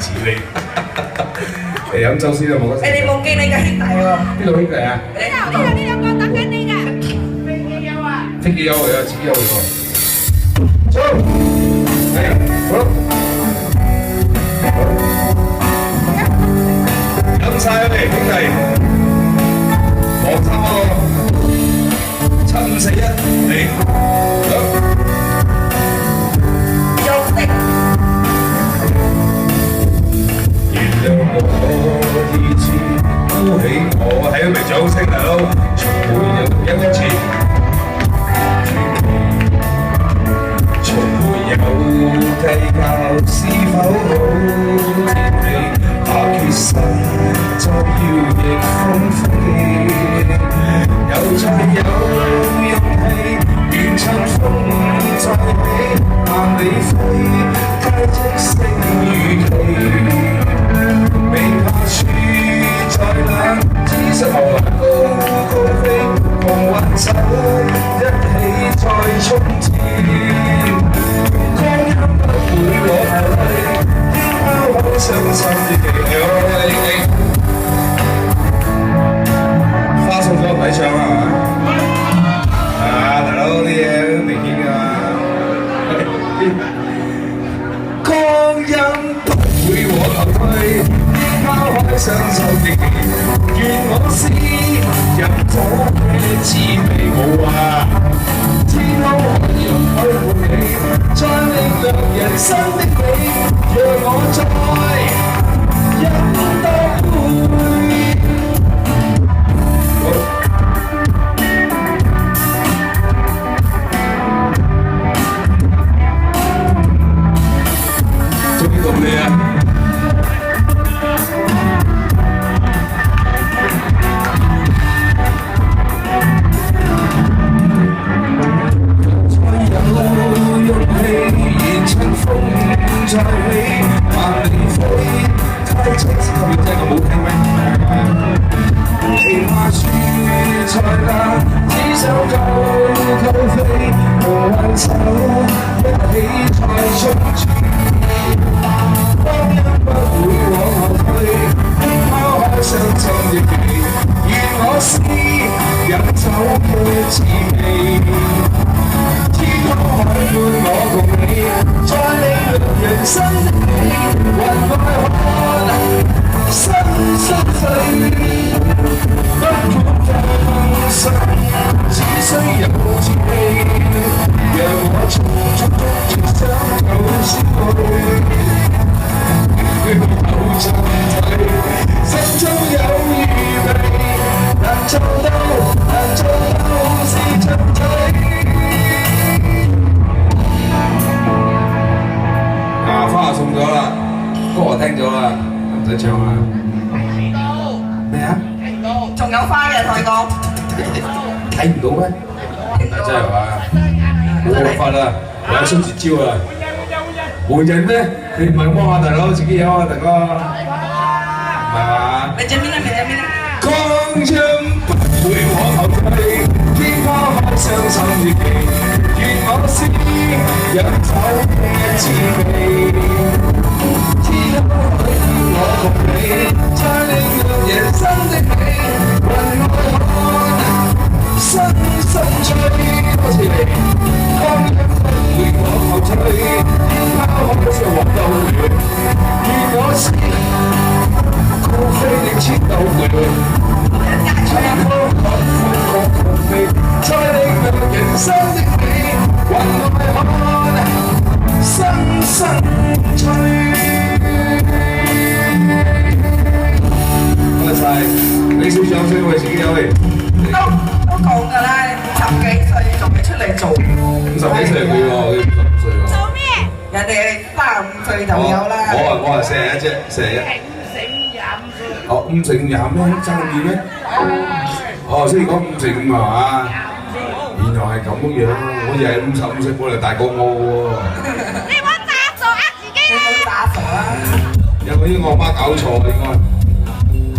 似你。嚟飲酒先啊，冇得食。你哋冇見你嘅兄弟喎？邊度兄弟啊？呢兩個等緊你㗎。飛機友嚟啊，自己友嚟喎。走，嚟，好。飲晒啦，兄弟，黃衫嗰個7、5、4、1，嚟，休息。原諒我意志勾起我，喺度咪掌聲大佬，從沒有一次，從沒有計較是否好天氣，下決心就要逆風飛，又再有勇氣，願趁風再起，萬里飛，皆即聲與期。未怕輸再冷，只想高高飛，共挽手一起再衝前。光陰不會落淚，天拋開傷心的記憶。花送咗唔使唱啊嘛？啊，大佬啲嘢都未見㗎嘛。光陰不會往後退。拋開雙手的記憶，願我思入咗嘅滋味無話。天空海洋開闊你，再領略人生的美，讓我再飲多杯。終於到你啊！再起，萬里飛，太清晰。後面真係咁好聽咩？未怕輸再冷，只想高高飛，共挽手一起再衝前。光陰不會往後退，拋開傷心的記憶，願我思飲酒嘅滋味。天空海闊我共你，再領略人生的美，雲外看生生世，不管放生，只需有志氣，讓我從中中想舊思緒，有進退，心中有預備，能做到是進退。花送咗啦，歌我聽咗啦，唔使唱啦。咩啊？仲有花嘅同你講。睇唔到咩？真係話冇辦法啦，我有出絕招啦。換人咩？你唔係幫下大佬，自己有啊，大哥。唔係嘛？你做咩咧？你做咩咧？光陰不會往後退，天拋開傷心的記憶，願我思飲酒嘅滋味。天空海闊我共你，再領略人生的美，雲外看生生趣。多謝你，光陰不會往後退，天拋開傷黃兜亂，願我思高飛的千斗回。天空海闊我共你，再領略人生的美，雲外看生生趣。多謝晒，你少掌聲為自己有力。都講㗎啦，50幾歲仲未出嚟做。50幾歲佢喎，佢55歲喎。做咩？人哋35歲就有啦。我係41啫，41。哦，5成5咩？爭啲咩？哦，所以講5成5係嘛？原來係咁樣，我以為55歲過嚟大過我喎。你唔好詐傻呃自己啦！你唔好打傻啦！有冇啲我媽搞錯應該？